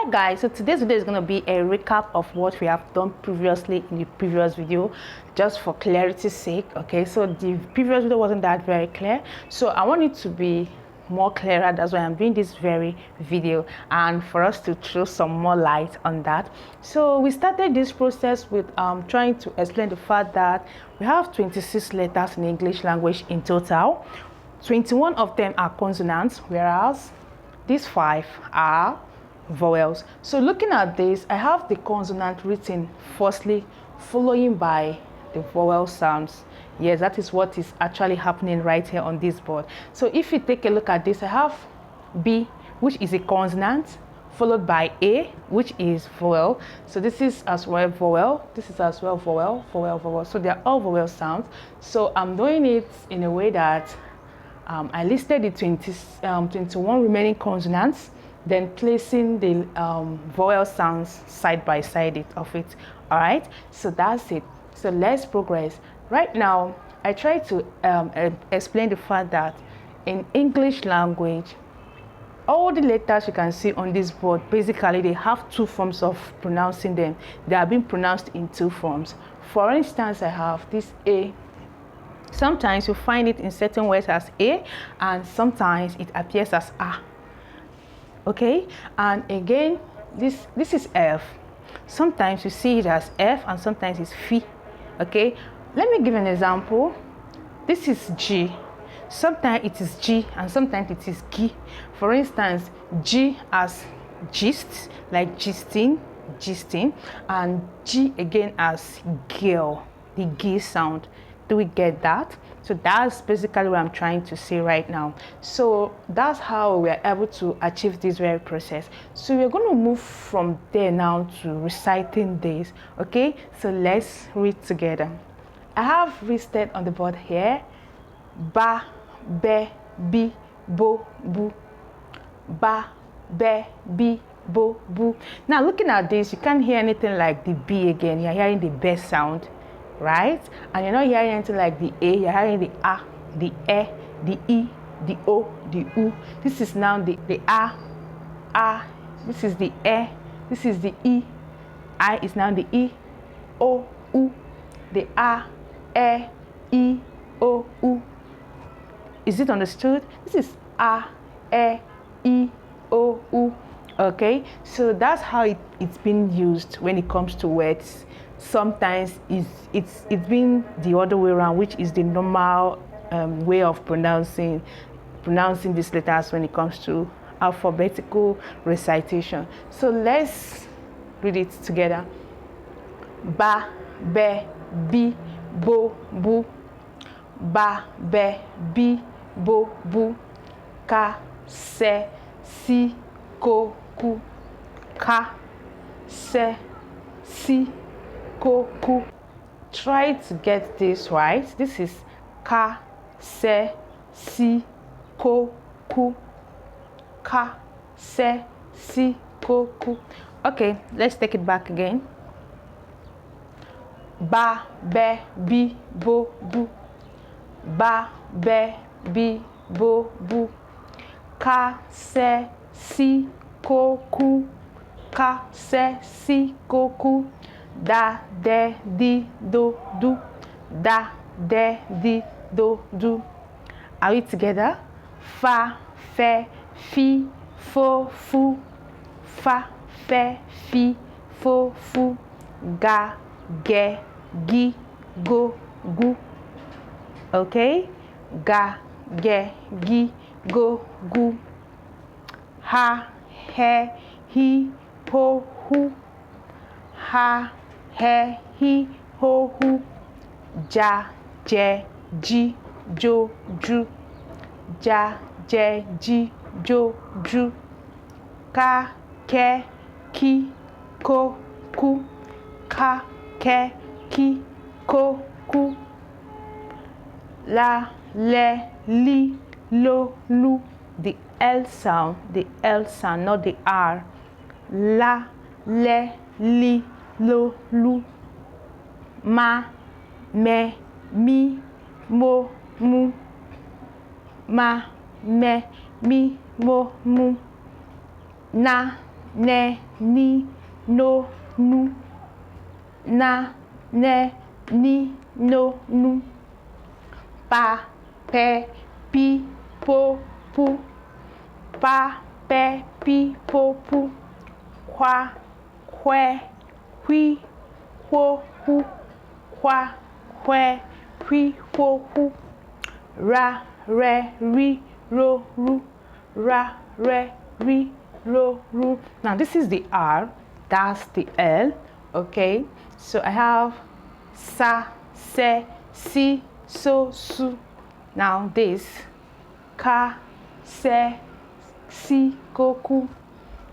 Hi guys, so today's video is going to be a recap of what we have done previously in the previous video, just for clarity's sake. Okay, so the previous video wasn't that very clear, so I want it to be more clearer. That's why I'm doing this very video, and for us to throw some more light on that. So we started this process with trying to explain the fact that we have 26 letters in the English language in total. 21 of them are consonants, whereas these 5 are vowels. So looking at this, I have the consonant written firstly, following by the vowel sounds. Yes, that is what is actually happening right here on this board. So if you take a look at this, I have B, which is a consonant, followed by A, which is vowel. So this is as well vowel, this is as well vowel, vowel, vowel. So they are all vowel sounds. So I'm doing it in a way that I listed the 21 remaining consonants, then placing the vowel sounds side by side of it. All right, so that's it. So let's progress. Right now, I try to explain the fact that in English language, all the letters you can see on this board, basically they have 2 forms of pronouncing them. They are being pronounced in 2 forms. For instance, I have this A. Sometimes you find it in certain words as A, and sometimes it appears as A. Okay, and again, this is F. Sometimes you see it as F, and sometimes it's F. Okay, let me give an example. This is G. Sometimes it is G, and sometimes it is G. For instance, G as gist, like gisting, and G again as girl, the G sound. Do we get that? So that's basically what I'm trying to say right now. So that's how we are able to achieve this very process. So we're going to move from there now to reciting this. Okay, so let's read together. I have listed on the board here ba, be, bi, bo, bu. Ba, be, bi, bo, bu. Now looking at this, you can't hear anything like the B again. You're hearing the B sound, right? And you're not hearing anything like the A. You're hearing the A, the E, the I, the O, the U. This is now the A. This is the E. This is the I is now the I. O, U. The A, E, I, O, U. Is it understood? This is A, E, I, O, U. Okay, so that's how it's been used when it comes to words. Sometimes it's been the other way around, which is the normal way of pronouncing these letters when it comes to alphabetical recitation. So let's read it together. Ba, be, bi, bo, bu. Ba, be, bi, bo, bu. Ka, se, si, ko, ku. Ka, se, si, ko, ku. Try to get this right. This is ka, se, si, ko, ku. Ka, se, si, ko, ku. Okay, let's take it back again. Ba, be, bi, bo, bu. Ba, be, bi, bo, bu. Ka, se, si, ko, ku. Ka, se, si, ko, ku. Da, de, di, do, du. Da, de, di, do, du. Are we together? Fa, fe, fi, fo, fu. Fa, fe, fi, fo, fu. Ga, ge, gi, go, gu. Okay? Ga, ge, gi, go, gu. Ha, he, hi, ho, hu. Ha, he, hi, ho, hu. Ja, je, ji, jo, ju. Ja, je, ji, jo, ju. Ka, ke, ki, ko, ku. Ka, ke, ki, ko, ku. La, le, li, lo, lu. The L sound, not the R. La, le, li, lo, lu. Ma, me, mi, mo, mu. Ma, me, mi, mo, mu. Na, ne, ni, no, nu, na, ne, ni, no, nu, pa, pe, pi, po, pu, pa, pe, pi, po, pu, kwa, kwe, hui, wo, hu, kwa, kwe, hui, wo, hu, ra, re, ri, ro, ru, ra, re, ri, ro, ru. Now this is the R, that's the L, okay? So I have sa, se, si, so, su. Now this ka, se, si, koku,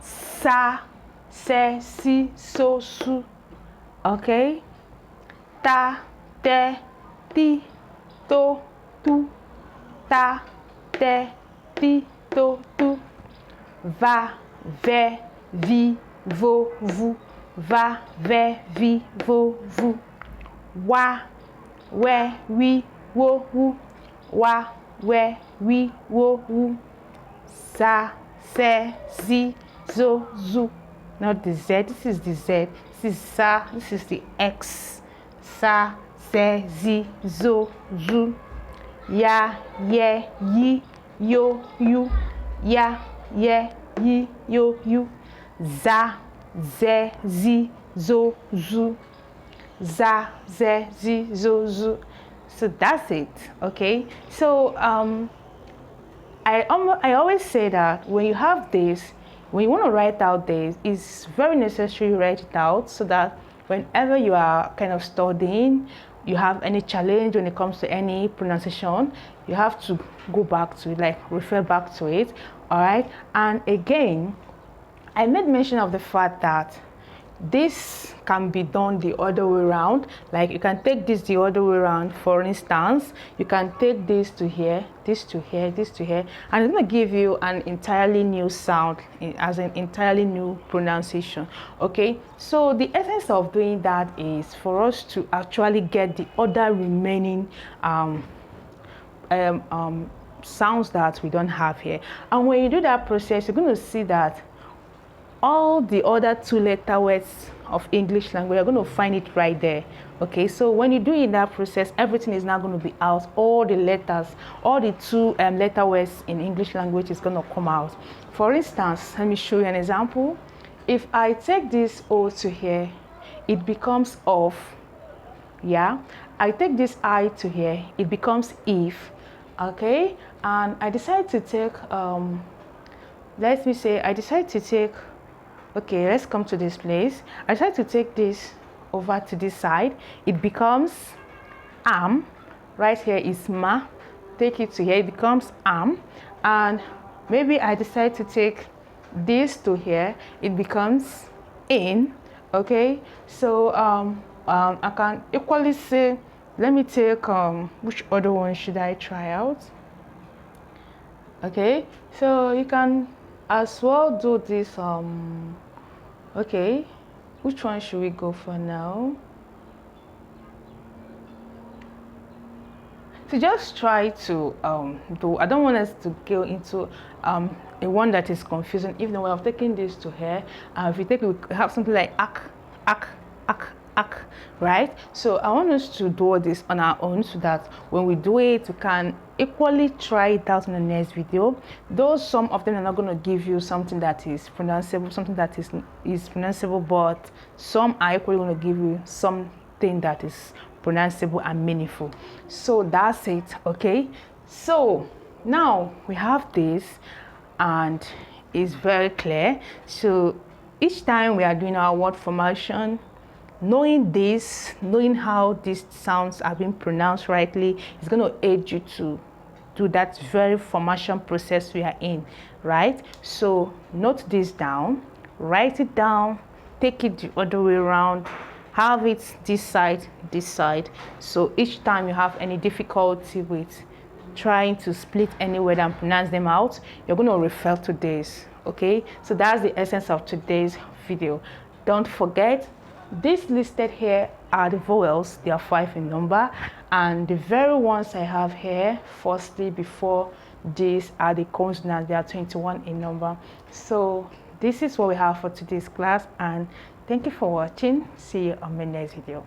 sa, se, si, so, su. Okay? Ta, te, ti, to, tu, ta, te, ti, to, tu, va, ve, vi, vo, vu, va, ve, vi, vo, vu, wa, we, wi, wo, wu, wa, we, wi, wo, wu, za, se, zi, zo, zu. Not the Z, this is the Z, this is sa, this is the X, sa, se, zi, zo, zu, ya, ye, yi, yo, yu, ya, ye, yi, yo, yu, za, ze, zi, zo, zu, za, ze, zi, zo, zu. So that's it, okay? So I always say that when you have this, when you want to write out this, it's very necessary to write it out so that whenever you are kind of studying, you have any challenge when it comes to any pronunciation, you have to go back to it, like refer back to it, all right? And again, I made mention of the fact that this can be done the other way around. Like you can take this the other way around. For instance, you can take this to here, this to here, this to here, and it's going to give you an entirely new sound, as an entirely new pronunciation. Okay, so the essence of doing that is for us to actually get the other remaining sounds that we don't have here. And when you do that process, you're going to see that all the other two-letter words of English language, you're going to find it right there. Okay, so when you do in that process, everything is now going to be out. All the letters, all the two-letter words in English language is going to come out. For instance, let me show you an example. If I take this O to here, it becomes of. Yeah, I take this I to here, it becomes if. Okay, and I decide to take let me say I decide to take, okay, let's come to this place. I decide to take this over to this side, it becomes am. Right here is ma, take it to here, it becomes am. And maybe I decide to take this to here, it becomes in. Okay, so I can equally say, let me take which other one should I try out? Okay, so you can as well do this. Okay, which one should we go for now? So just try to do, I don't want us to go into a one that is confusing. Even though I've taken this to here, if you take, we have something like ak, ak, ak, ak, right? So I want us to do this on our own so that when we do it, we can equally try it out in the next video. Though some of them are not going to give you something that is pronounceable, something that is pronounceable, but some are equally going to give you something that is pronounceable and meaningful. So that's it. Okay, so now we have this and it's very clear. So each time we are doing our word formation, knowing this, knowing how these sounds are being pronounced rightly, is going to aid you to do that very formation process we are in, right? So note this down, write it down, take it the other way around, have it this side, this side. So each time you have any difficulty with trying to split any word and pronounce them out, you're going to refer to this. Okay, so that's the essence of today's video. Don't forget, these listed here are the vowels. They are 5 in number, and the very ones I have here firstly before these are the consonants. They are 21 in number. So this is what we have for today's class, and thank you for watching. See you on my next video.